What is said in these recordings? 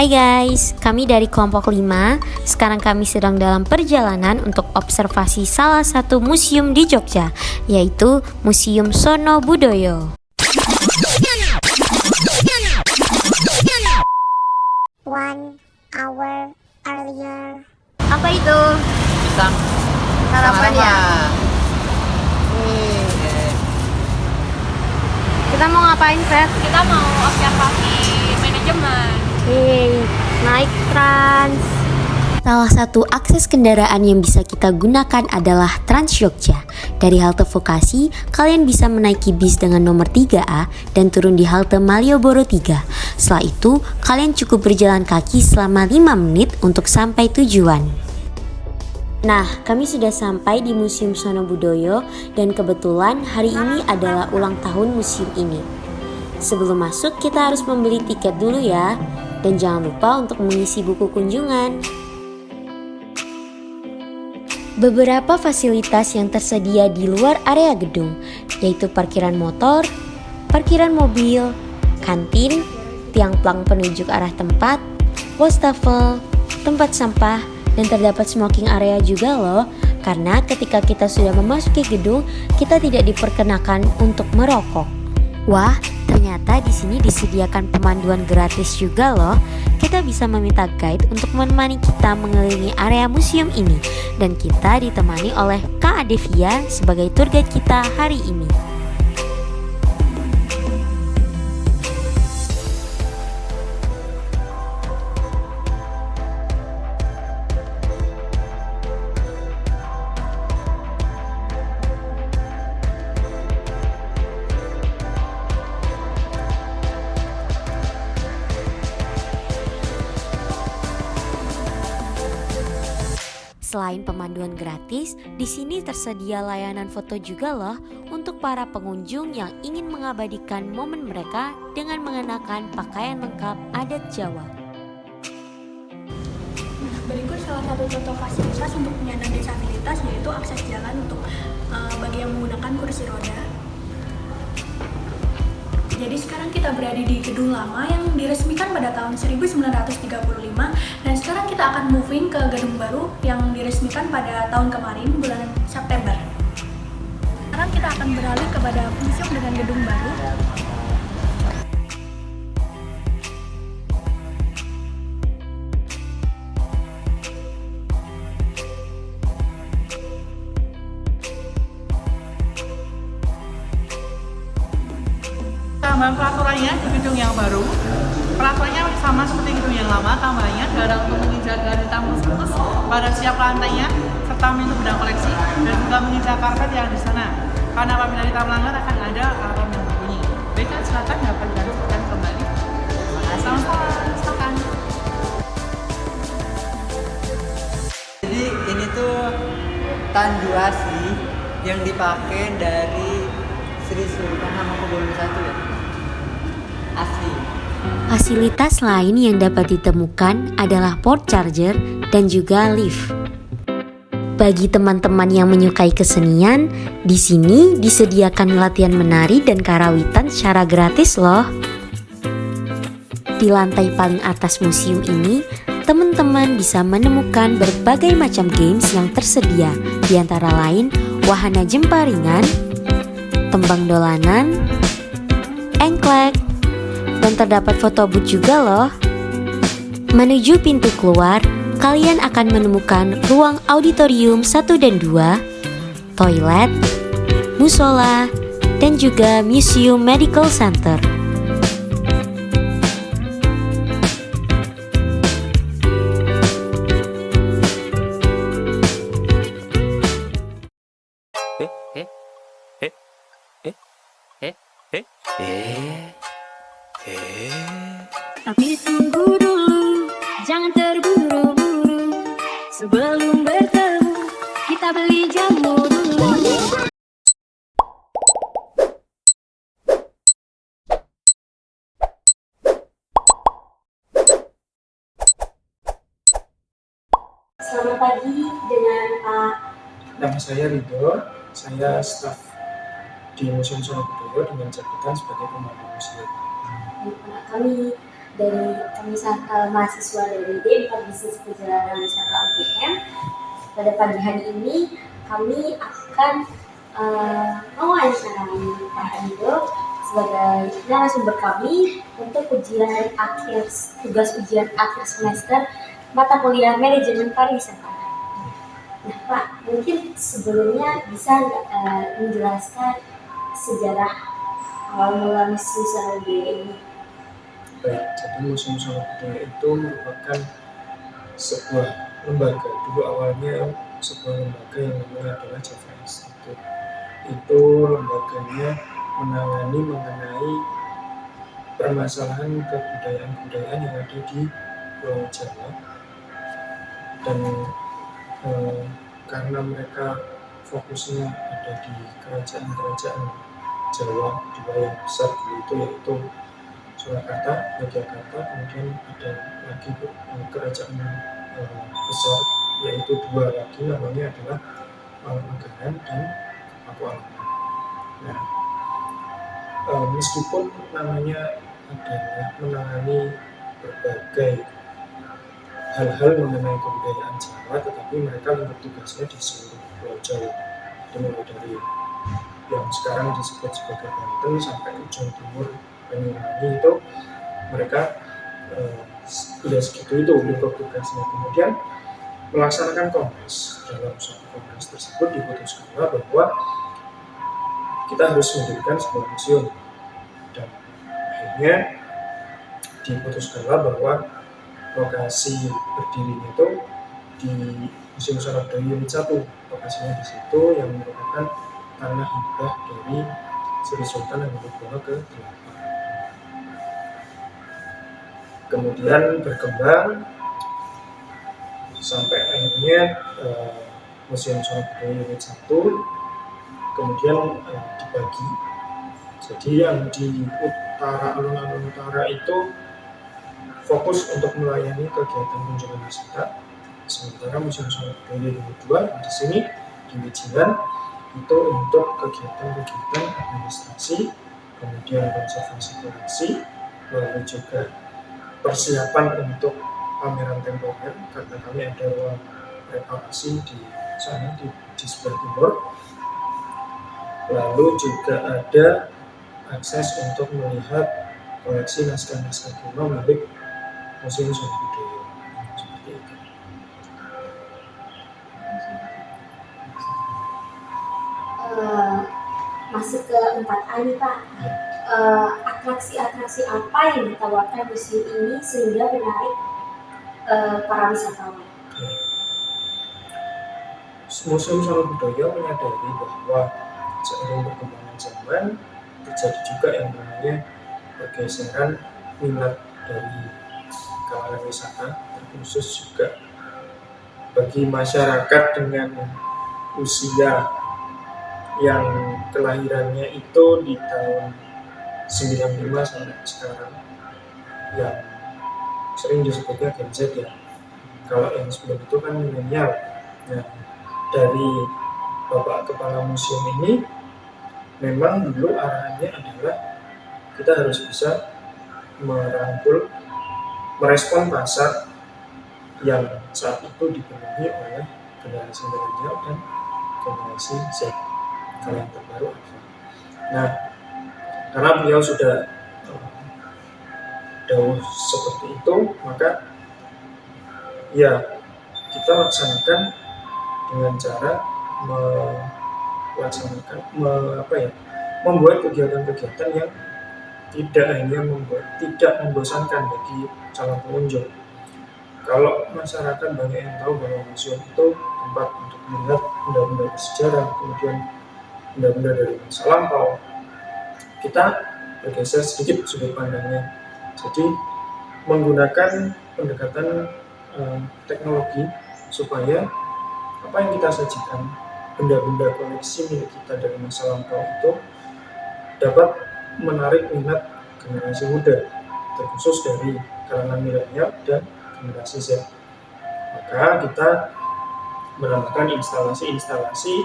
Hai guys, kami dari kelompok 5. Sekarang kami sedang dalam perjalanan untuk observasi salah satu museum di Jogja, yaitu Museum Sono Budoyo. 1 hour earlier. Apa itu? Pisang. Sarapan ya? Kita mau ngapain, Feb? Kita mau observasi manajemen. Naik trans. Salah satu akses kendaraan yang bisa kita gunakan adalah Trans Jogja. Dari halte Vokasi, kalian bisa menaiki bis dengan nomor 3A dan turun di halte Malioboro 3. Setelah itu, kalian cukup berjalan kaki selama 5 menit untuk sampai tujuan. Nah, kami sudah sampai di Museum Sono Budoyo dan kebetulan hari ini adalah ulang tahun museum ini. Sebelum masuk, kita harus membeli tiket dulu ya. Dan jangan lupa untuk mengisi buku kunjungan. Beberapa fasilitas yang tersedia di luar area gedung, yaitu parkiran motor, parkiran mobil, kantin, tiang plang penunjuk arah tempat, wastafel, tempat sampah, dan terdapat smoking area juga loh. Karena ketika kita sudah memasuki gedung, kita tidak diperkenakan untuk merokok. Wah, ternyata di sini disediakan pemanduan gratis juga loh. Kita bisa meminta guide untuk menemani kita mengelilingi area museum ini. Dan kita ditemani oleh Kak Adevia sebagai tour guide kita hari ini. Selain pemanduan gratis, di sini tersedia layanan foto juga loh untuk para pengunjung yang ingin mengabadikan momen mereka dengan mengenakan pakaian lengkap adat Jawa. Berikut salah satu contoh fasilitas untuk penyandang disabilitas, yaitu akses jalan untuk bagi yang menggunakan kursi roda. Jadi sekarang kita berada di gedung lama yang diresmikan pada tahun 1935, dan sekarang kita akan moving ke gedung baru yang diresmikan pada tahun kemarin bulan September. Sekarang kita akan beralih kepada museum dengan gedung baru. Tambahan peraturannya di gedung yang baru, peraturannya sama seperti gedung yang lama. Tambahannya adalah untuk menjaga tamu khusus pada setiap lantainya, serta menutup bidang koleksi dan juga menginjak karpet yang di sana. Karena apabila kita melanggar akan ada alarm yang berbunyi. Baik, silakan dapat dilanjutkan kembali. Sama-sama, silakan. Jadi ini tuh tanduasi yang dipakai dari Sri Sultan Hamengkubuwono I ya. Asli. Fasilitas lain yang dapat ditemukan adalah port charger dan juga lift. Bagi teman-teman yang menyukai kesenian, di sini disediakan latihan menari dan karawitan secara gratis loh. Di lantai paling atas museum ini, teman-teman bisa menemukan berbagai macam games yang tersedia, di antara lain wahana jemparingan, tembang dolanan, engklek, dan terdapat foto booth juga loh. Menuju pintu keluar, kalian akan menemukan ruang auditorium 1 dan 2, toilet, musola, dan juga museum medical center. Tapi tunggu dulu, jangan terburu-buru. Sebelum bertemu, kita beli jamu dulu. Selamat pagi dengan Pak. Nama saya Ridho, saya staf di Museum Sono Budoyo dengan jabatan sebagai pemandu museum. Kami dari kami mahasiswa dari D4 Bisnis Perjalanan Wisata UGM. Pada pagi hari ini kami akan mewawancarai Pak Rido sebagai narasumber kami untuk tugas ujian akhir semester mata kuliah manajemen pariwisata. Nah Pak, mungkin sebelumnya bisa menjelaskan sejarah awal mula Museum Sosial Budaya ini? Baik, jadi Museum Sosial Budaya itu merupakan sebuah lembaga. Dulu awalnya sebuah lembaga yang namanya adalah Java Institute. Itu lembaganya menangani mengenai permasalahan kebudayaan-kebudayaan yang ada di Pulau Jawa, dan karena mereka fokusnya ada di kerajaan-kerajaan Jawa dua yang besar dulu itu, yaitu Surakarta, Yogyakarta, kemudian ada lagi kerajaan besar yaitu dua lagi, namanya adalah Manggaran dan Pakualaman. Nah, meskipun namanya adalah menangani berbagai hal-hal mengenai kebudayaan Jawa, tetapi mereka bertugasnya di seluruh Pulau Jawa, mulai dari yang sekarang disebut sebagai Banten sampai ujung timur Banyuwangi, itu mereka sudah segitu itu untuk tugasnya. Kemudian melaksanakan kongres. Dalam suatu kongres tersebut diputuskan bahwa kita harus mendirikan sebuah museum, dan akhirnya diputuskanlah bahwa lokasi berdirinya itu di Museum Sosial Budaya Unit 1. Lokasinya di situ yang merupakan tanah hibah dari Sri Sultan Hamengkubuwono ke-8. Kemudian berkembang sampai akhirnya Museum Sosial Budaya Unit 1 kemudian dibagi. Jadi yang di alun-alun utara itu fokus untuk melayani kegiatan kunjungan wisata, sementara Museum Sosial Budaya Unit 2 di sini di Wijilan itu untuk kegiatan-kegiatan administrasi, kemudian konservasi koleksi, lalu juga persiapan untuk pameran temporer, karena kami ada ruang preparasi di sana di sebelah timur. Lalu juga ada akses untuk melihat koleksi naskah-naskah kuno milik Museum Sosial Budaya. Seperti itu. Masuk ke 4A nih Pak. Atraksi-atraksi apa yang ditawarkan museum ini sehingga menarik para wisatawan? Museum Sosial Budaya menyadari bahwa seiring perkembangan zaman terjadi juga yang namanya pergeseran minat dari kalangan wisata, terkhusus juga bagi masyarakat dengan usia yang kelahirannya itu di tahun 95 sampai sekarang, yang sering disebutnya Gen Z ya. Kalau yang sebelum itu kan milenial. Nah, dari Bapak Kepala Museum ini memang dulu arahannya adalah kita harus bisa merespon pasar yang saat itu dipenuhi oleh generasi milenial dan generasi Z, kalau yang terbaru Alpha. Nah, karena beliau sudah dawuh seperti itu, maka ya kita laksanakan dengan cara membuat kegiatan-kegiatan yang tidak membosankan bagi calon pengunjung. Kalau masyarakat banyak yang tahu bahwa museum itu tempat untuk melihat benda-benda bersejarah, kemudian benda-benda dari masa lampau, kita bergeser sedikit sudut pandangnya. Jadi menggunakan pendekatan teknologi supaya apa yang kita sajikan, benda-benda koleksi milik kita dari masa lampau itu dapat menarik minat generasi muda, terkhusus dari kalangan milenial dan generasi Z. Maka kita menambahkan instalasi-instalasi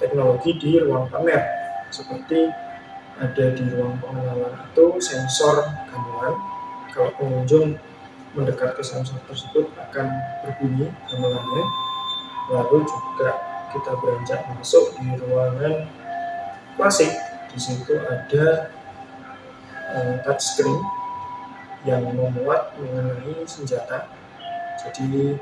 teknologi di ruang pamer, seperti ada di ruang pengenalan itu sensor gamelan kalau pengunjung mendekat ke samsat tersebut akan berbunyi gamelannya. Lalu juga kita beranjak masuk di ruangan klasik. Di situ ada touchscreen yang memuat mengenai senjata. Jadi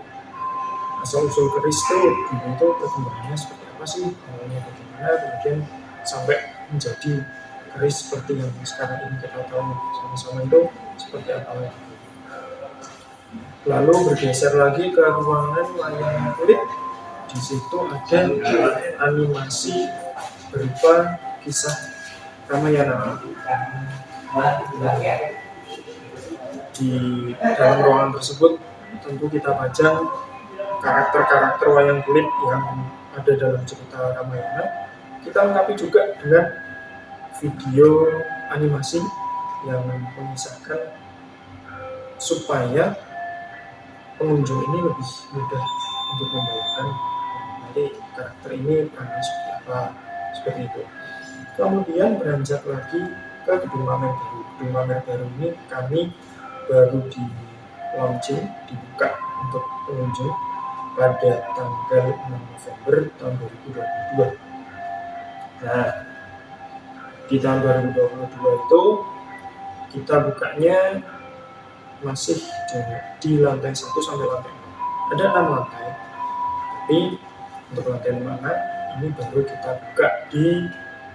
asal usul keris itu perkembangannya seperti apa sih, awalnya bagaimana, kemudian sampai menjadi keris seperti yang sekarang ini kita tahu sama-sama itu seperti apa lagi. Lalu bergeser lagi ke ruangan wayang kulit. Di situ ada animasi berupa kisah Ramayana. Di dalam ruangan tersebut tentu kita pajang karakter-karakter wayang kulit yang ada dalam cerita Ramayana. Kita lengkapi juga dengan video animasi yang mengisahkan supaya pengunjung ini lebih mudah untuk membayangkan nanti karakter ini perannya seperti apa, seperti itu. Kemudian beranjak lagi ke gedung pamer baru. Gedung pamer baru ini kami baru di launching, dibuka untuk pengunjung pada tanggal 6 November tahun 2022. Nah, di tahun 2022 itu kita bukanya masih di lantai 1 sampai lantai 6. Ada 6 lantai, tapi untuk lantai 5 ini baru kita buka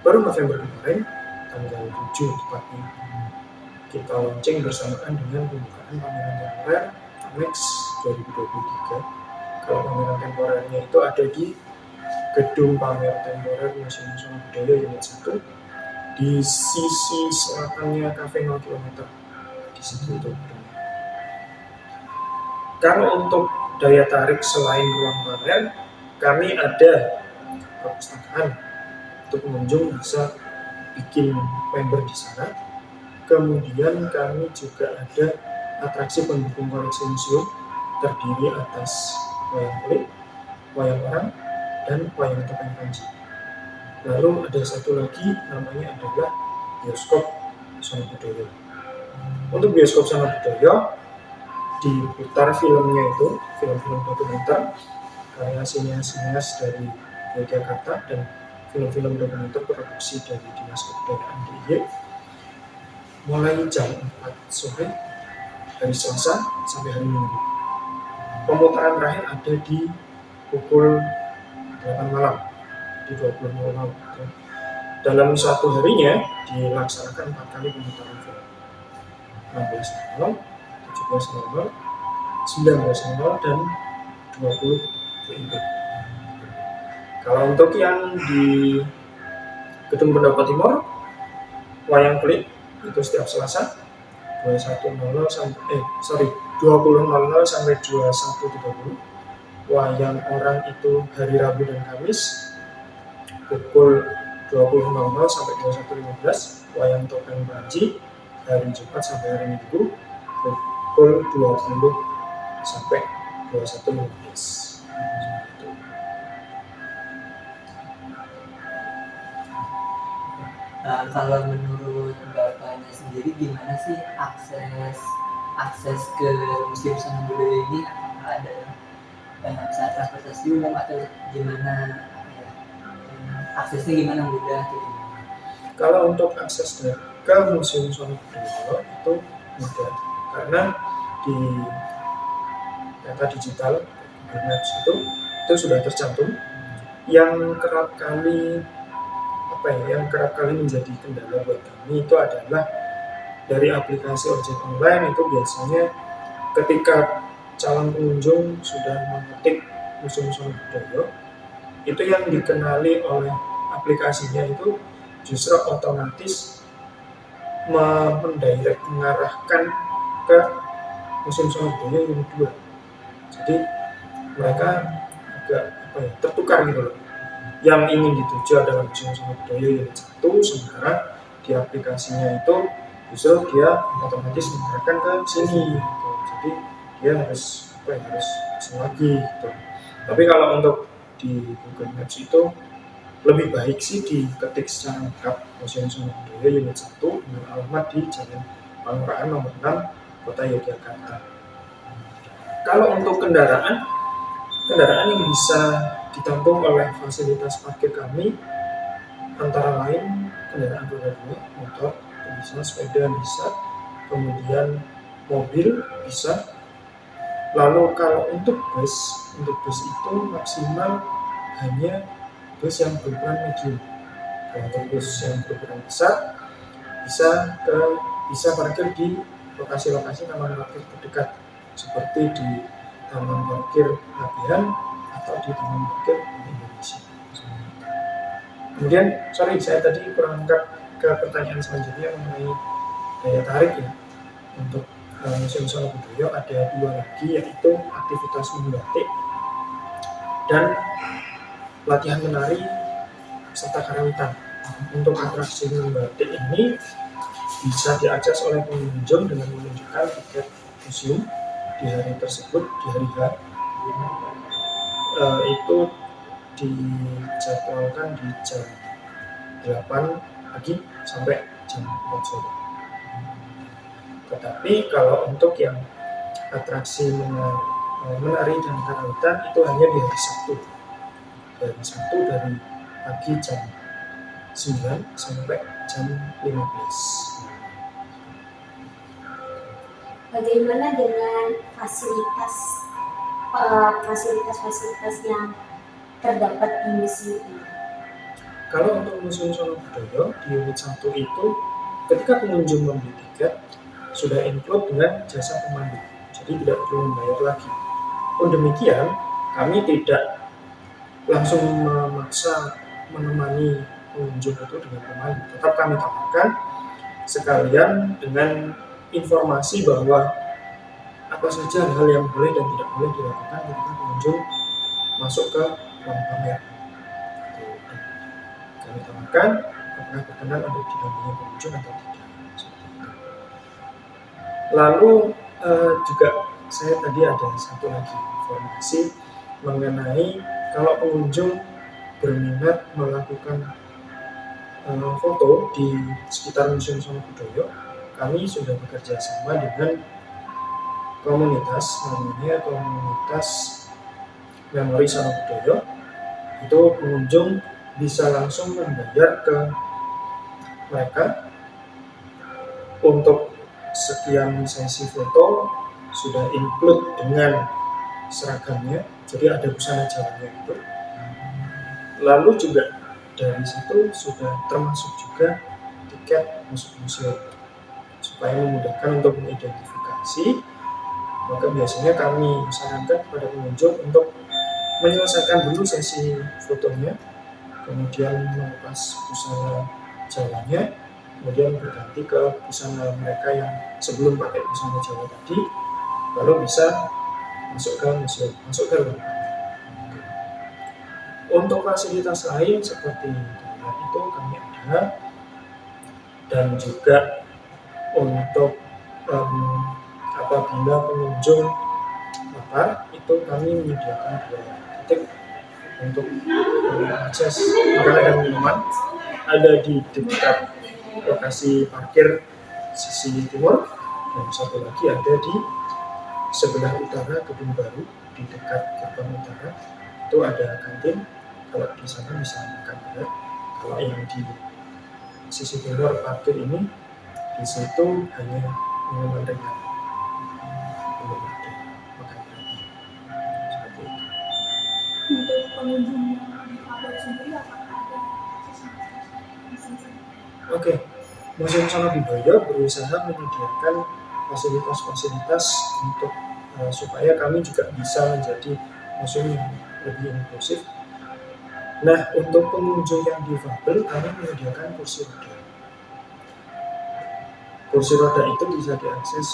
baru November kemarin, tanggal 7 tepatnya. Kita launching bersamaan dengan pembukaan pameran temporer Max 2023. Kalau pameran temporernya itu ada di gedung pamer temporer Museum Seni Budaya Unit 1 di sisi selatannya Cafe 0 km. Di situ itu. Kalau untuk daya tarik selain ruang pamer, kami ada perpustakaan untuk pengunjung bisa bikin member di sana. Kemudian kami juga ada atraksi pendukung koleksi museum terdiri atas wayang kulit, wayang orang, dan wayang topeng Panji. Lalu ada satu lagi namanya adalah bioskop Seni Budaya. Untuk bioskop Seni Budaya diputar filmnya itu, film-film dokumenter karya sinias-sinias dari Yogyakarta dan film-film dokumenter produksi dari Dinas Kebudayaan DIY mulai jam 4 sore hari Selasa sampai hari Minggu. Pemutaran terakhir ada di pukul 8 malam di 20.00. Dalam satu harinya dilaksanakan 4 kali pemutaran film. 16.00, 17.00, 19.00 dan 20 WIB. Kalau untuk yang di Gedung Pendopo Timur, wayang kulit itu setiap Selasa 20.00 sampai 21.30. Wayang orang itu hari Rabu dan Kamis pukul 20.00 sampai 21.15. Wayang topeng Panji hari Jumat sampai hari Minggu pukul 20 sampai 21.15. Kalau menurut Bapaknya sendiri gimana sih akses ke Museum Seni Budaya ini? Apakah ada bisa transportasi umum atau gimana ya? Aksesnya gimana, mudah atau gimana? Kalau untuk akses ke Museum Seni Budaya itu mudah karena di data digital Google Maps itu sudah tercantum. Yang kerap kali menjadi kendala buat kami itu adalah dari aplikasi ojek online. Itu biasanya ketika calon pengunjung sudah mengetik Museum Seni Budaya, itu yang dikenali oleh aplikasinya itu justru otomatis mengarahkan ke Museum Seni Budaya Unit 2. Jadi mereka agak tertukar gitu loh. Yang ingin dituju adalah Museum Seni Budaya Unit 1, sementara di aplikasinya itu justru dia otomatis mengarahkan ke sini gitu. Jadi dia harus lagi gitu. Tapi kalau untuk di Google Maps itu lebih baik sih diketik secara lengkap Museum Seni Budaya Unit 1 dengan alamat di Jalan Pangurahan nomor 6 Kota Yogyakarta. Kalau untuk kendaraan yang bisa ditampung oleh fasilitas parkir kami antara lain kendaraan roda 2, motor bisa, sepeda bisa, kemudian mobil bisa. Lalu kalau untuk bus itu maksimal hanya bus yang berukuran medium. Kalau untuk bus yang berukuran besar bisa parkir di lokasi-lokasi taman parkir terdekat seperti di taman parkir Labihan atau di taman parkir Indonesia. Kemudian, saya tadi kurang lengkap ke pertanyaan selanjutnya mengenai daya tarik ya. Untuk Museum Sono Budoyo ada 2 lagi, yaitu aktivitas membatik dan latihan menari serta karawitan. Untuk atraksi membatik ini bisa diakses oleh pengunjung dengan menunjukkan tiket museum di hari tersebut, di hari H. Itu dijadwalkan di jam 8 pagi sampai jam 4 sore. Tetapi kalau untuk yang atraksi menari dan karawitan itu hanya di hari Sabtu. Hari Sabtu dari pagi jam 9 sampai jam 15. Bagaimana dengan fasilitas yang terdapat di museum ini? Kalau untuk Museum Sono Budoyo di unit 1 itu, ketika pengunjung membeli tiket sudah include dengan jasa pemandu, jadi tidak perlu membayar lagi. Pun demikian, kami tidak langsung memaksa menemani pengunjung itu dengan pemandu. Tetap kami tawarkan sekalian dengan informasi bahwa apa saja hal yang boleh dan tidak boleh dilakukan ketika pengunjung masuk ke ruang pamer. Kami tawarkan apakah berkenan untuk didampingi pengunjung atau tidak. Lalu juga saya tadi ada satu lagi informasi mengenai kalau pengunjung berminat melakukan foto di sekitar Museum Sono Budoyo, kami sudah bekerja sama dengan komunitas, namanya komunitas Memori Sono Budoyo. Itu pengunjung bisa langsung membayar ke mereka untuk sekian sesi foto, sudah include dengan seragamnya, jadi ada busana Jawanya itu. Lalu juga dari situ sudah termasuk juga tiket masuk museum. Supaya memudahkan untuk mengidentifikasi, maka biasanya kami sarankan kepada pengunjung untuk menyelesaikan dulu sesi fotonya, kemudian melepas busana Jawanya, kemudian berganti ke busana mereka yang sebelum pakai busana Jawa tadi, lalu bisa masuk ke museum, masuk ke ruang pamer. Untuk fasilitas lain seperti toilet itu kami ada, dan juga untuk apabila pengunjung lapar itu kami menyediakan 2 titik untuk akses makanan dan minuman, ada di dekat lokasi parkir sisi timur, dan satu lagi ada di sebelah utara Gedung Baru di dekat gerbang utara. Itu ada kantin, kalau di sana bisa makan berat. Kalau yang di sisi timur parkir ini, di situ hanya minuman ringan, belum ada makan berat. Seperti itu. Untuk pengunjung yang difabel sendiri apakah ada Oke, Museum Sono Budoyo berusaha menyediakan fasilitas-fasilitas untuk supaya kami juga bisa menjadi museum yang lebih inklusif. Nah, untuk pengunjung yang difabel, kami menyediakan kursi roda. Kursi roda itu bisa diakses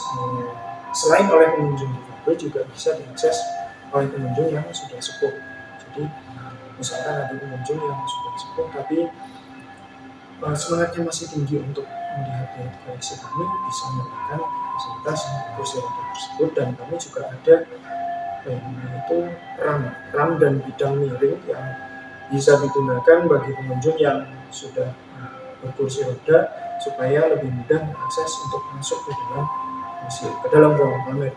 selain oleh pengunjung difabel, juga bisa diakses oleh pengunjung yang sudah sepuh. Jadi, misalkan ada pengunjung yang sudah sepuh tapi semangatnya masih tinggi untuk melihat koleksi kami, bisa menggunakan fasilitas kursi roda tersebut. Dan kami juga ada itu ram dan bidang miring yang bisa digunakan bagi pengunjung yang sudah berkursi roda supaya lebih mudah mengakses untuk masuk ke dalam ke dalam ruang pamer.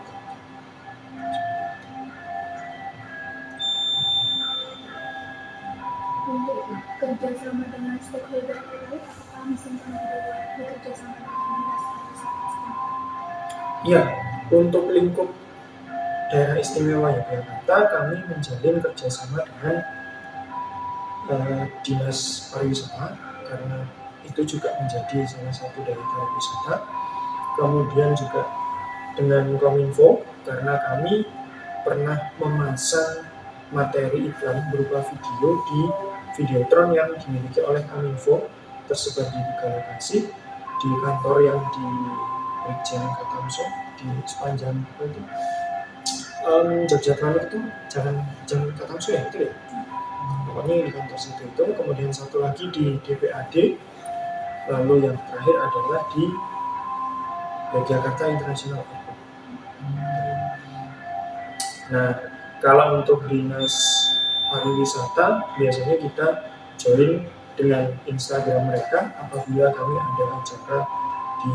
Untuk kerjasama dengan stakeholder terkait, apakah Museum Sono Budaya bekerja sama dengan dinas pariwisata setempat? Ya, untuk lingkup daerah istimewa Yogyakarta kami menjalin kerjasama dengan dinas pariwisata karena itu juga menjadi salah satu dari pariwisata. Kemudian juga dengan Kominfo karena kami pernah memasang materi iklan berupa video di Videotron yang dimiliki oleh Kominfo, tersebar di 3 lokasi, di kantor yang di Brigjen Katamso di sepanjang itu Yogyakarta itu jalan Katamso ya itu ya. Pokoknya di kantor situ itu, kemudian satu lagi di DPAD, lalu yang terakhir adalah di Yogyakarta International Airport. Nah, kalau untuk dinas pariwisata biasanya kita join dengan Instagram mereka apabila kami ada acara di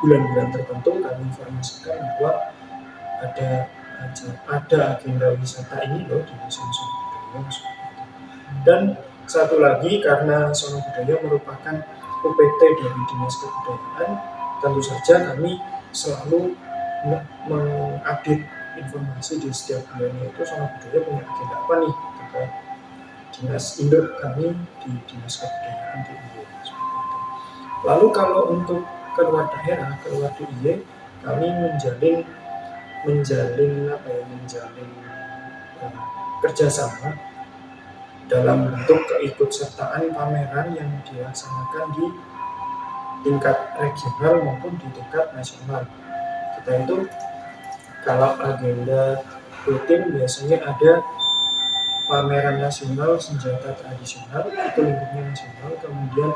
bulan-bulan tertentu, kami informasikan bahwa ada agenda wisata ini loh di Museum Sono Budaya. Dan satu lagi karena Sono Budaya merupakan UPT dari Dinas Kebudayaan, tentu saja kami selalu mengupdate informasi di setiap bulannya itu Sono Budaya punya agenda apa nih terkait dinas induk kami di Dinas Kebudayaan DIY. Lalu kalau untuk keluar daerah, keluar DIY, kami menjalin kerjasama dalam bentuk keikutsertaan pameran yang dilaksanakan di tingkat regional maupun di tingkat nasional. Kita itu kalau agenda rutin biasanya ada pameran nasional senjata tradisional, itu lingkupnya nasional, kemudian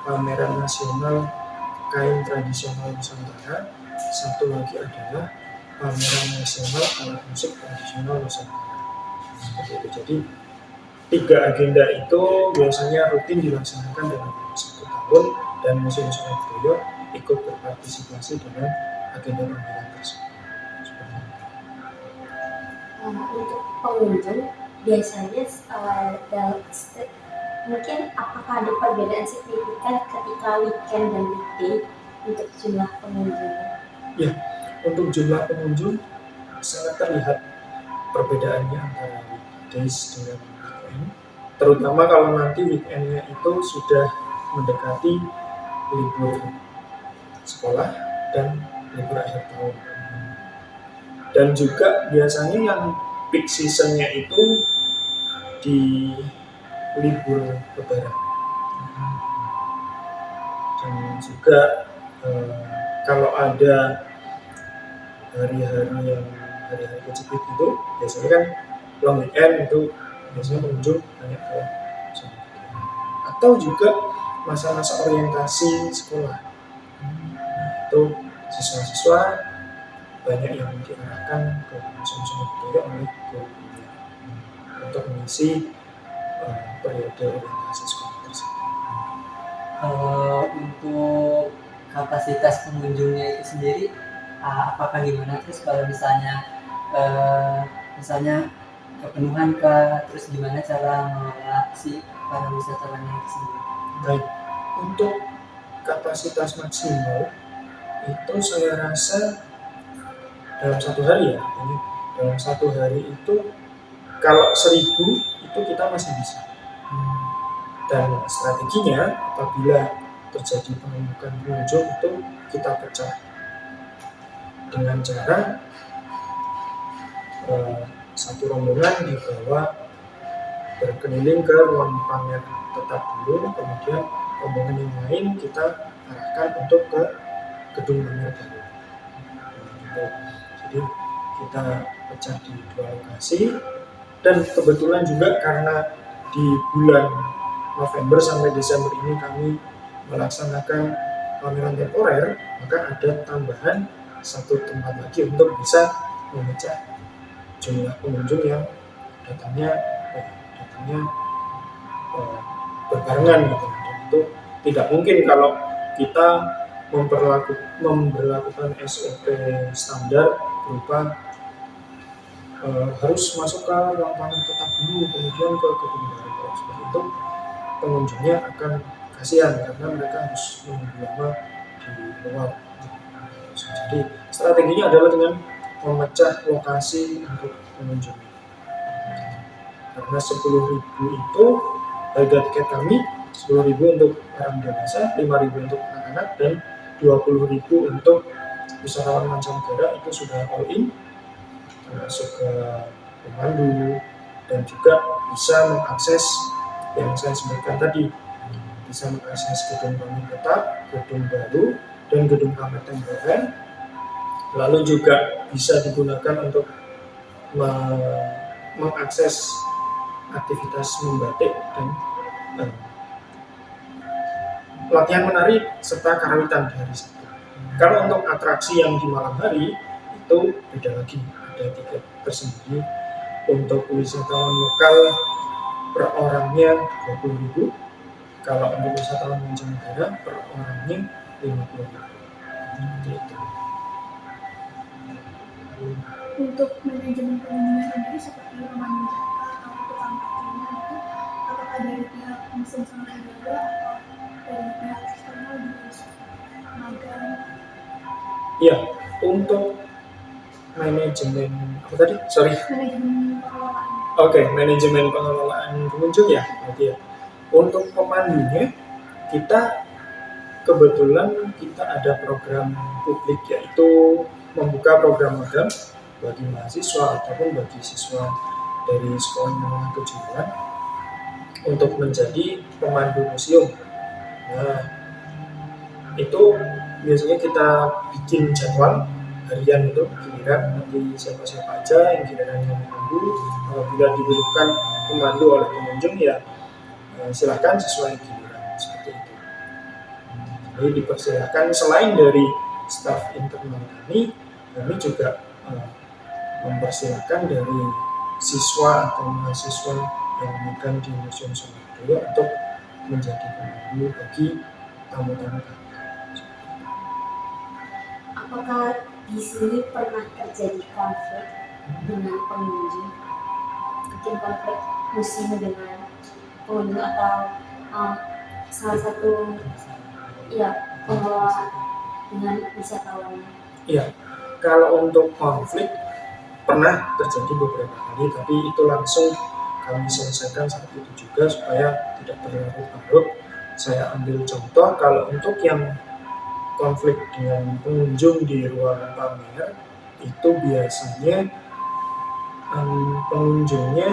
pameran nasional kain tradisional Nusantara, satu lagi adalah pameran nasional alat musik tradisional Nusantara. Seperti itu. Jadi 3 agenda itu biasanya rutin dilaksanakan dalam 1 tahun dan Museum Sono Budaya ikut berpartisipasi dalam agenda pameran tersebut. Untuk pengunjung biasanya mungkin apakah ada perbedaan signifikan ketika weekend dan weekday untuk jumlah pengunjungnya? Ya, untuk jumlah pengunjung sangat terlihat perbedaannya antara weekdays dengan weekend, terutama kalau nanti weekendnya itu sudah mendekati libur sekolah dan libur akhir tahun. Dan juga biasanya yang peak seasonnya itu di libur lebaran. Dan juga kalau ada hari-hari kejepit itu biasanya kan long weekend itu biasanya pengunjung banyak ke Sono Budaya. Atau juga masa-masa orientasi sekolah. Itu siswa-siswa banyak yang diarahkan ke Museum Sono Budaya oleh gurunya untuk mengisi periode orientasi sekolah tersebut. Untuk kapasitas pengunjungnya itu sendiri apakah gimana, terus kalau misalnya kepenuhan terus gimana cara mengelola si para wisatawan yang tersebut? Baik, untuk kapasitas maksimal itu saya rasa dalam 1 hari ya, ini dalam 1 hari itu kalau 1000 itu kita masih bisa. Dan strateginya apabila terjadi penumpukan pengunjung itu kita pecah dengan cara satu rombongan dibawa berkeliling ke ruang pamer tetap dulu, kemudian rombongan yang lain kita arahkan untuk ke gedung pamer baru. Jadi kita pecah di 2 lokasi, dan kebetulan juga karena di bulan November sampai Desember ini kami melaksanakan pameran temporer, maka ada tambahan 1 tempat lagi untuk bisa memecah jumlah pengunjung yang datangnya berbarengan gitu. Dan itu tidak mungkin kalau kita memberlakukan SOP standar berupa harus masuk ke ruang tamu tetap dulu, kemudian ke gedung baru. Kalau seperti itu pengunjungnya akan kasihan karena mereka harus menunggu lama di luar. Jadi strateginya adalah dengan memecah lokasi untuk pengunjung. Karena 10.000 itu harga tiket kami 10.000 untuk orang dewasa, 5.000 untuk anak-anak, dan 20.000 untuk wisatawan mancanegara. Itu sudah all in, termasuk ke pemandu, dan juga bisa mengakses yang saya sebutkan tadi, bisa mengakses gedung bangun tetap, gedung baru, dan gedung kamar temporer. Lalu juga bisa digunakan untuk mengakses aktivitas membatik dan latihan menari serta karawitan di hari Sabtu. Kalau untuk atraksi yang di malam hari itu beda lagi, ada tiket tersendiri. Untuk wisatawan lokal per orangnya 20.000, kalau untuk wisatawan mancanegara per orangnya 50.000. Gitu. Untuk manajemen pengunjungnya sendiri seperti pemandu wisata atau tukang parkirnya itu apakah dari pihak museum sama juga atau dari pihak eksternal juga magang? Iya, untuk manajemen apa tadi? Sorry. Manajemen pengelolaan. Oke, manajemen pengelolaan pengunjung ya, berarti ya. Untuk pemandunya kita kebetulan kita ada program publik, yaitu membuka program magang bagi mahasiswa ataupun bagi siswa dari sekolah menengah kejuruan untuk menjadi pemandu museum. Nah, itu biasanya kita bikin jadwal harian itu giliran, nanti siapa-siapa aja yang gilirannya memandu. Apabila dibutuhkan pemandu oleh pengunjung ya silahkan sesuai giliran, seperti itu. Jadi dipersilahkan, selain dari staf internal kami juga mempersilahkan dari siswa atau mahasiswa yang magang di Museum Songgon Budaya untuk menjadi pemandu bagi tamu-tamu kami. Apakah di sini pernah terjadi konflik dengan pengunjung? Mungkin konflik musim dengan pengunjung atau salah satu pengelola dengan wisatawan? Iya, kalau untuk konflik pernah terjadi beberapa kali, tapi itu langsung kami selesaikan saat itu juga supaya tidak berlarut-larut. Saya ambil contoh, kalau untuk yang konflik dengan pengunjung di ruang pamer itu biasanya pengunjungnya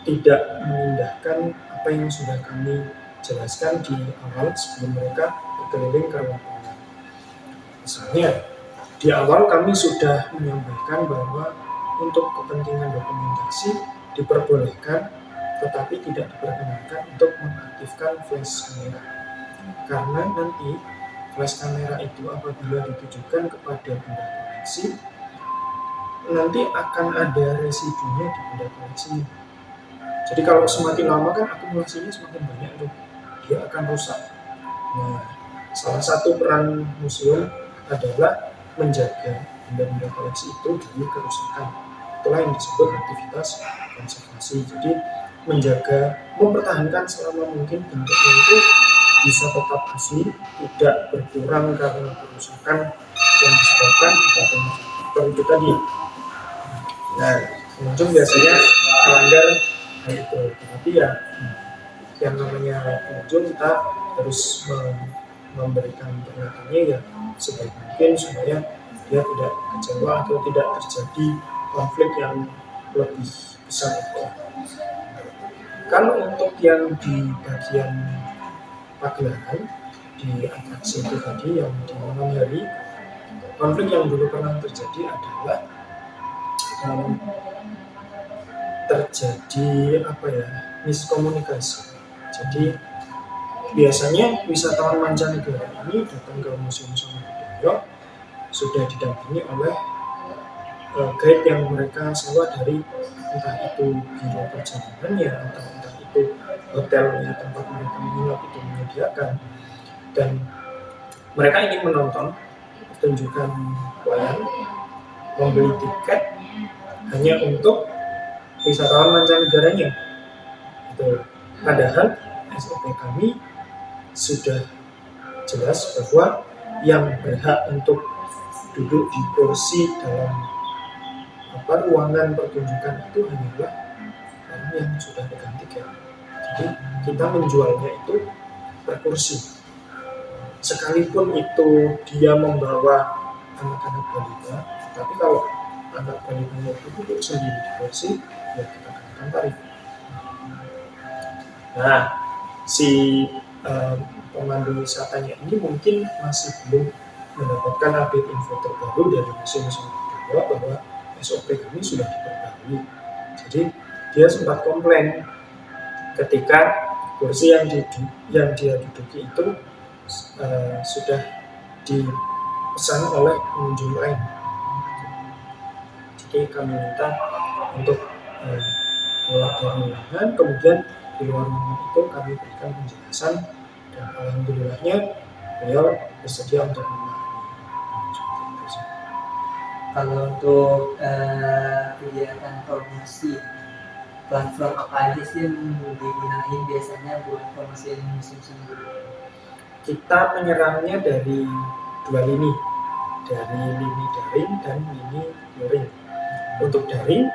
tidak mengindahkan apa yang sudah kami jelaskan di awal sebelum mereka berkeliling ke ruang pamer. Misalnya di awal kami sudah menyampaikan bahwa untuk kepentingan dokumentasi diperbolehkan, tetapi tidak diperkenankan untuk mengaktifkan flash kamera. Karena nanti flash kamera itu apabila ditujukan kepada benda koleksi, nanti akan ada residunya di benda koleksi. Jadi kalau semakin lama kan akumulasinya semakin banyak tuh, dia akan rusak. Nah, salah satu peran museum adalah menjaga benda-benda koleksi itu dari kerusakan. Itulah yang disebut aktivitas konservasi. Jadi mempertahankan selama mungkin bentuknya itu bisa tetap asli, tidak berkurang karena kerusakan yang disebabkan faktor itu tadi. Nah, pengunjung biasanya melanggar hal itu, tapi ya yang namanya pengunjung kita harus memberikan pernyataannya ya sebaik mungkin supaya dia tidak kecewa atau tidak terjadi konflik yang lebih besar. Kalau untuk yang di bagian pagelaran di atraksi itu tadi yang di malam hari, konflik yang dulu pernah terjadi adalah terjadi miskomunikasi. Jadi biasanya wisatawan mancanegara ini datang ke Museum Songgon Budaya sudah didampingi oleh guide yang mereka sewa dari entah itu biro perjalanannya atau entah itu hotelnya tempat mereka menginap itu menyediakan. Dan mereka ingin menonton pertunjukan wayang, membeli tiket hanya untuk wisatawan mancanegaranya. Gitu. Padahal SOP kami sudah jelas bahwa yang berhak untuk duduk di kursi dalam ruangan pertunjukan itu hanyalah orang yang sudah pegang tiket. Jadi kita menjualnya itu per kursi. Sekalipun itu dia membawa anak-anak balita, tapi kalau anak balitanya itu duduk sendiri di kursi, ya kita kenakan tarif. Nah, si pemandu wisatanya ini mungkin masih belum mendapatkan update info terbaru dari Museum Sono Budoyo bahwa SOP kami sudah diperbarui. Jadi dia sempat komplain ketika kursi yang dia duduki itu sudah dipesan oleh pengunjung lain. Jadi kami minta untuk keluar dari ruangan, kemudian di luar ruangan itu kami berikan penjelasan, dan alhamdulillahnya beliau bersedia untuk memahami. Kalau untuk kegiatan promosi, platform apa aja sih yang digunakan biasanya buat promosi Museum Sono Budoyo? Kita menyerangnya dari dua lini, dari lini daring dan lini luring. Untuk daring,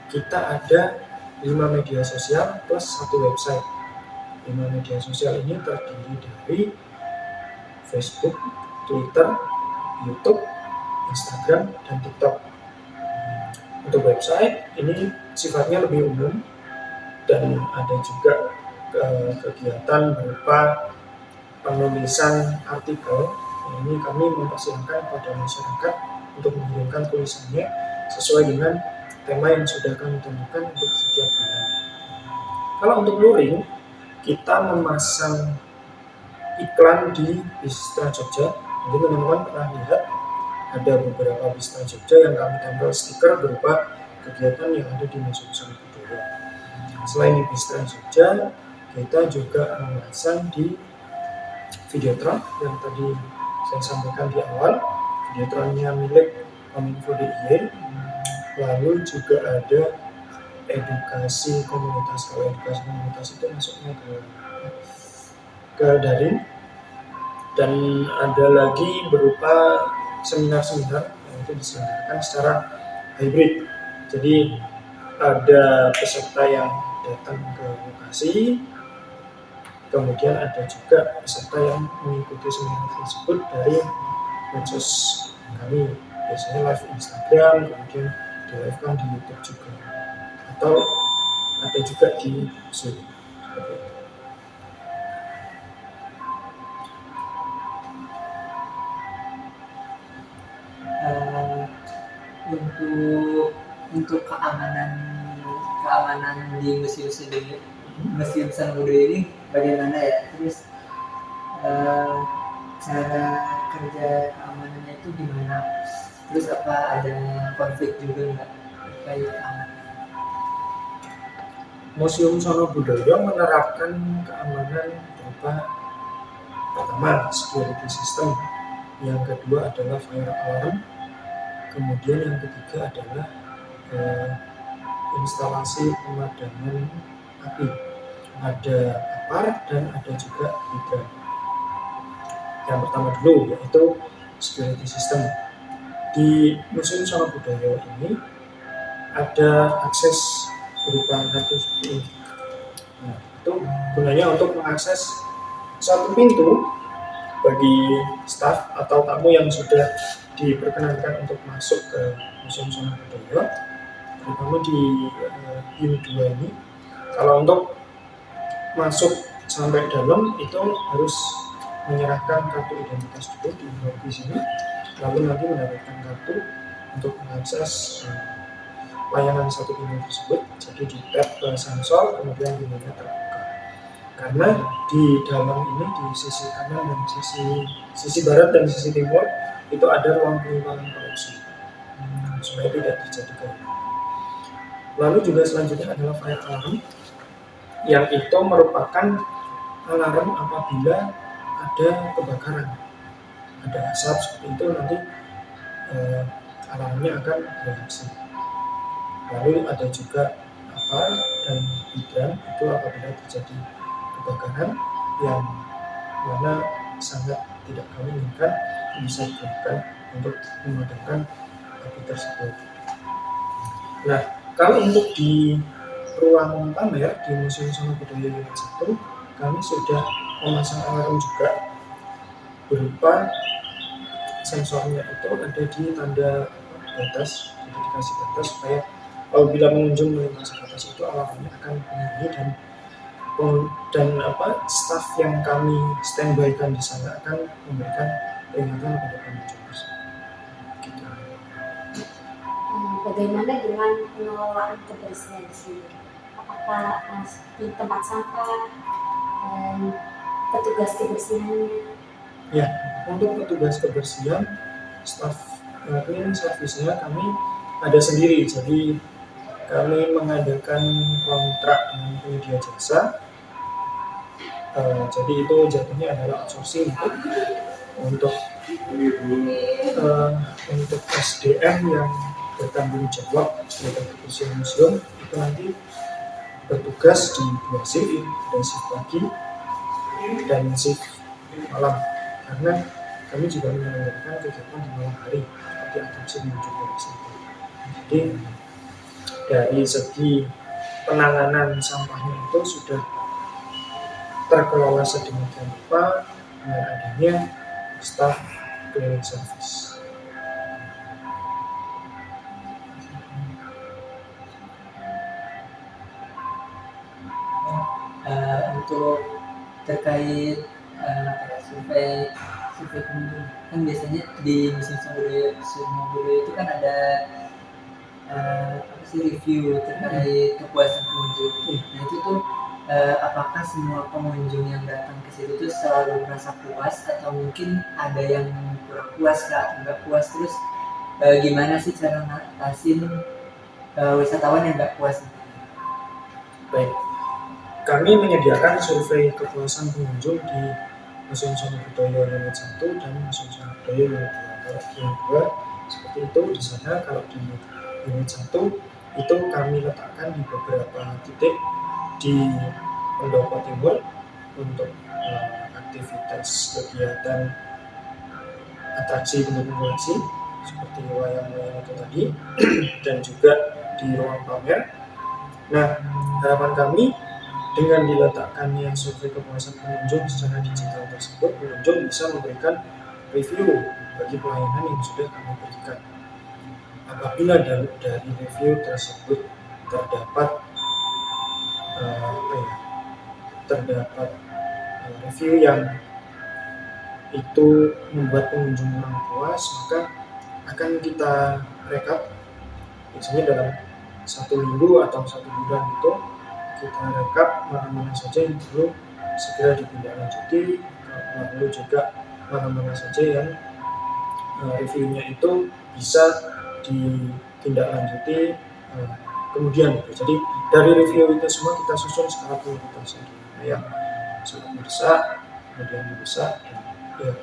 kita ada 5 media sosial plus 1 website. 5 media sosial ini terdiri dari Facebook, Twitter, YouTube, Instagram, dan TikTok. Untuk website, ini sifatnya lebih umum dan ada juga kegiatan berupa penulisan artikel. Ini kami mempersilahkan kepada masyarakat untuk mengirimkan tulisannya sesuai dengan tema yang sudah kami tentukan untuk setiap bulan. Kalau untuk luring, kita memasang iklan di bis Trans Jogja. Jadi teman-teman pernah lihat ada beberapa bis Trans Jogja yang kami tempel stiker berupa kegiatan yang ada di Museum Sono Budoyo. Selain di bis Trans Jogja, kita juga memasang di Videotron yang tadi saya sampaikan di awal. Videotronnya milik Kominfo DIY. Lalu juga ada edukasi komunitas. Kalau edukasi komunitas itu masuknya ke daring, dan ada lagi berupa seminar-seminar yang itu diselenggarakan secara hybrid. Jadi ada peserta yang datang ke lokasi, kemudian ada juga peserta yang mengikuti seminar tersebut dari medsos kami, biasanya live Instagram, kemudian di-live-kan di YouTube juga, atau ada juga di Zoom. Untuk keamanan di Museum Sono Budoyo ini bagaimana ya? Terus cara kerja keamanannya itu gimana? Terus apa ada konflik juga nggak terkait keamanan? Museum Sono Budoyo menerapkan keamanan berupa pertama security system, yang kedua adalah fire alarm, kemudian yang ketiga adalah instalasi pemadaman api. Ada apar dan ada juga hidran. Yang pertama dulu yaitu security system. Di Museum Sono Budoyo ini ada akses berupa kartu seperti ini. Nah, itu gunanya untuk mengakses satu pintu bagi staf atau tamu yang sudah diperkenankan untuk masuk ke Museum Sono Budoyo, terutama di unit 2 ini. Kalau untuk masuk sampai dalam itu harus menyerahkan kartu identitas dulu di lobi sini, lalu nanti mendapatkan kartu untuk mengakses layanan satu pintu tersebut. Jadi di tap ke sensor, kemudian pintunya terbuka. Karena di dalam ini di sisi kanan dan sisi barat dan sisi timur itu ada ruang penyimpanan koleksi supaya tidak terjadi gangguan. Lalu juga selanjutnya adalah fire alarm, yang itu merupakan alarm apabila ada kebakaran. ada asap seperti itu, nanti alarmnya akan bereaksi. Lalu ada juga kapal dan hidran, itu apabila terjadi kebakaran yang mana sangat tidak kami inginkan, bisa digunakan untuk memadamkan api tersebut. Nah, kalau untuk di ruang pamer di Museum Seni Budaya Unit 1, kami sudah memasang alarm juga berupa sensornya itu ada di tanda batas, jadi dikasih batas supaya apabila pengunjung melintasi batas itu alarmnya akan bunyi dan staf yang kami standby-kan di sana akan memberikan peringatan kepada pengunjung tersebut. Gitu. Bagaimana dengan pengelolaan kebersihan di sini? Apakah di tempat sampah dan petugas kebersihannya? Ya, untuk petugas kebersihan, staf cleaning service-nya kami ada sendiri. Jadi kami mengadakan kontrak dengan penyedia jasa. Jadi itu jatuhnya adalah outsourcing untuk SDM yang bertanggung jawab terhadap kebersihan museum itu nanti bertugas di 2 shift, ada shift pagi dan shift malam, karena kami juga menyelenggarakan kegiatan di malam hari seperti adopsi menuju koleksi. Jadi dari segi penanganan sampahnya itu sudah terkelola sedemikian rupa dengan adanya staf cleaning service. Untuk terkait survei pengunjung, kan biasanya di Museum Budaya itu kan ada review terkait kepuasan pengunjung. Nah itu tuh apakah semua pengunjung yang datang ke situ tuh selalu merasa puas atau mungkin ada yang kurang puas atau nggak puas, terus gimana sih cara ngatasin wisatawan yang nggak puas? Baik, kami menyediakan survei kepuasan pengunjung di Museum Seni Budaya Unit 1 dan Museum Seni Budaya Unit 2. Kalau di Unit 2 seperti itu, di sana kalau di Unit 1 itu kami letakkan di beberapa titik di Pendopo Timur untuk aktivitas kegiatan atraksi pendukung koleksi seperti wayang-wayang itu tadi dan juga di ruang pamer. Nah, harapan kami dengan diletakkannya survei kepuasan pengunjung secara digital tersebut, pengunjung bisa memberikan review bagi pelayanan yang sudah kami berikan. Apabila dari review tersebut terdapat review yang itu membuat pengunjung kurang puas, maka akan kita rekap biasanya dalam 1 minggu atau 1 bulan itu kita rekap mana-mana saja yang perlu segera ditindaklanjuti, lalu juga mana-mana saja yang reviewnya itu bisa ditindaklanjuti kemudian. Jadi dari review itu semua kita susun skala prioritas yang sangat mendesak, kemudian mendesak, dan ya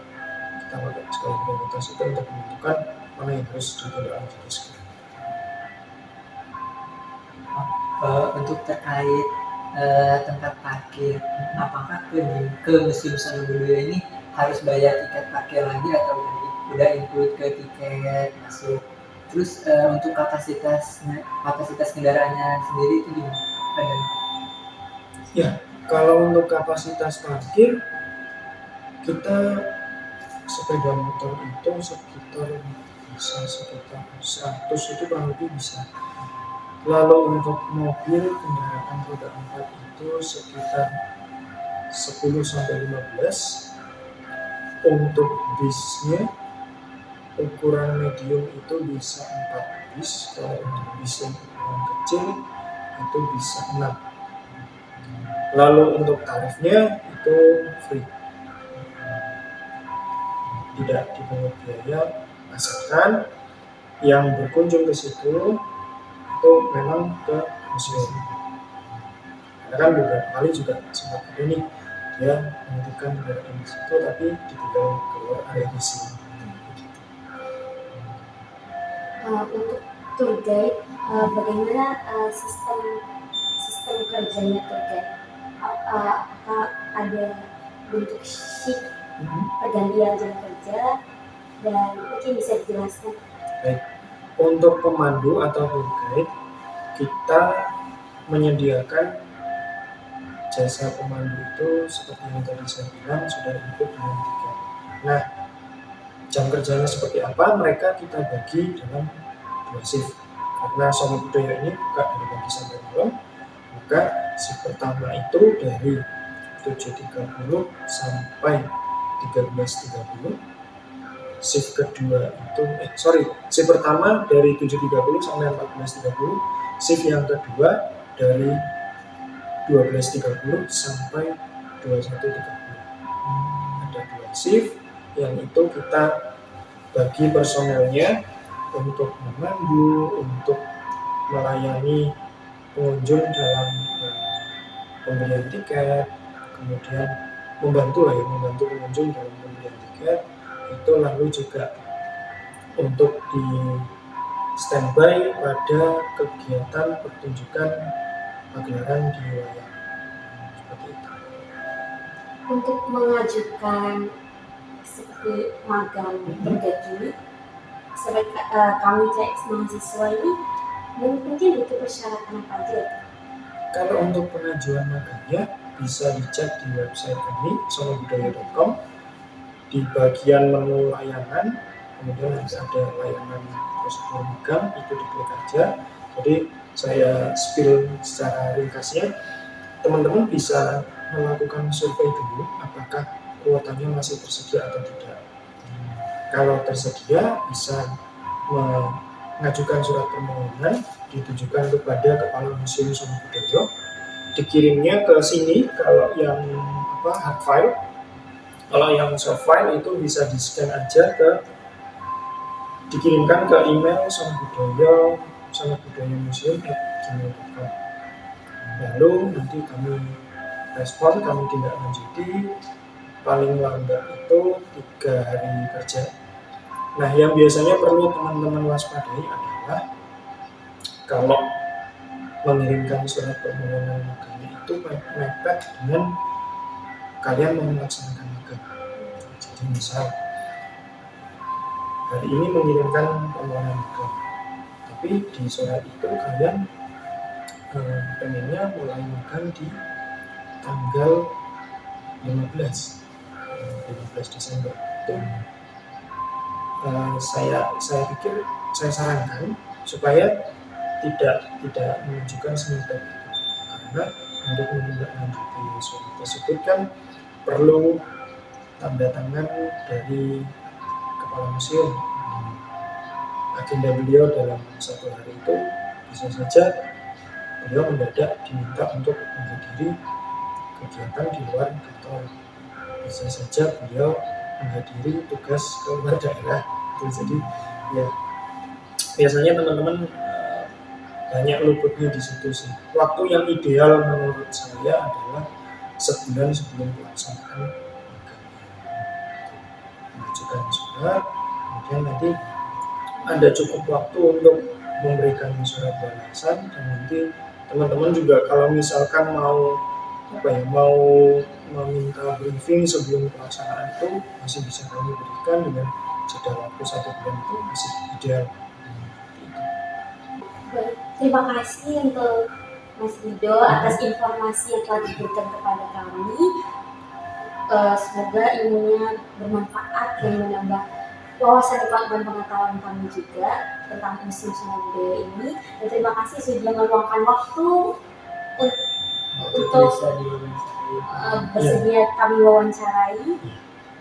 kita pakai skala prioritas itu untuk menentukan mana yang harus ditindaklanjuti segera. Untuk terkait tempat parkir, apakah ke Museum Seni Budaya ini harus bayar tiket parkir lagi atau udah include ke tiket masuk? Terus untuk kapasitas kendaraannya sendiri itu gimana? Ya, kalau untuk kapasitas parkir, kita sepeda motor itu sekitar 100 itu kurang lebih bisa. Lalu untuk mobil kendaraan roda 4 itu sekitar 10-15. Untuk bisnya ukuran medium itu bisa 4 bis, kalau untuk bis yang ukuran kecil itu bisa 6. Lalu untuk tarifnya itu free, tidak dipungut biaya, asalkan yang berkunjung ke situ itu memang ke museum. Karena kan beberapa kali juga sempat ada nih dia menitipkan kendaraan di situ tapi ditinggal keluar area di sini. Untuk tour guide, bagaimana sistem kerjanya tour guide? Apakah ada bentuk shift pergantian jam kerja, dan mungkin bisa dijelaskan? Baik, untuk pemandu atau tour guide kita menyediakan jasa pemandu itu seperti yang tadi saya bilang sudah include dengan tiket. Nah, jam kerjanya seperti apa? Mereka kita bagi dalam 2 shift. Karena Sona Budaya ini buka dari pagi sampai malam, maka shift pertama itu dari 7.30 sampai 13.30. Shift kedua itu shift pertama dari 7.30 sampai 14.30. Shift yang kedua dari 12.30 sampai 21.30. Ada 2 shift yang itu kita bagi personelnya untuk memandu, untuk melayani pengunjung dalam pembelian tiket, kemudian membantu pengunjung dalam pembelian tiket itu, lalu juga untuk di standby pada kegiatan pertunjukan pagelaran di wayang seperti itu. Untuk mengajukan seperti magang terkait ini, kami CX mahasiswa ini mungkin butuh persyaratan apa aja? Kalau untuk pengajuan magangnya bisa dicek di website kami sonabudaya.com. Di bagian menu layanan kemudian ada layanan prosedur magang, itu diklik aja. Jadi saya spill secara ringkasnya, teman-teman bisa melakukan survei dulu apakah kuotanya masih tersedia atau tidak. Kalau tersedia bisa mengajukan surat permohonan, ditujukan kepada Kepala Museum Sona Budaya, dikirimnya ke sini. Kalau yang hard file, kalau yang soft file itu bisa di-scan aja dikirimkan ke email sonabudaya@gmail.com. Lalu nanti kami respon, kami tindak lanjuti, paling lambat itu 3 hari kerja. Nah, yang biasanya perlu teman-teman waspadai adalah kalau mengirimkan surat permohonan magangnya itu mepet dengan kalian mau melaksanakan magang. Jadi misal hari ini mengirimkan permohonan magang, tapi di surat itu kalian pengennya mulai magang di tanggal 15 Desember itu. Saya pikir saya sarankan supaya tidak menunjukkan semepet itu, karena untuk menindaklanjuti surat tersebut kan perlu tanda tangan dari Kepala Museum. Agenda beliau dalam 1 hari itu bisa saja beliau mendadak diminta untuk menghadiri kegiatan di luar kantor, bisa saja beliau menghadiri tugas ke luar daerah. Jadi ya biasanya teman-teman banyak luputnya di situ sih. Waktu yang ideal menurut saya adalah sebulan sebelum pelaksanaan mengajukan surat, kemudian nanti ada cukup waktu untuk memberikan surat balasan, dan nanti teman-teman juga kalau misalkan mau meminta briefing sebelum pelaksanaan itu masih bisa kami berikan dengan jeda waktu 1 bulan, itu masih ideal. Terima kasih untuk Mas Rido atas informasi yang telah diberikan kepada kami. Semoga ilmunya bermanfaat dan menambah wawasan dan pengetahuan kami juga tentang Museum Sona Budaya ini. Dan terima kasih sudah meluangkan waktu untuk bersedia kami wawancarai.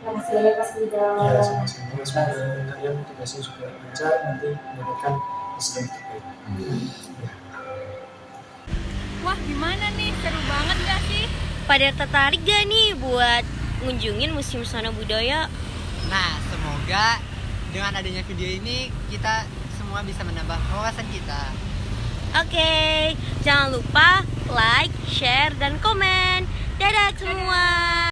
Terima kasih banyak Mas Rido. Ya, sama-sama. Semoga kalian tugasnya juga lancar, nanti mendapatkan hasil yang terbaik. Wah, gimana nih? Seru banget gak sih? Pada tertarik gak nih buat ngunjungin Museum Sona Budaya? Nah, semoga dengan adanya video ini kita semua bisa menambah wawasan kita. Oke, jangan lupa like, share, dan komen. Dadah semua.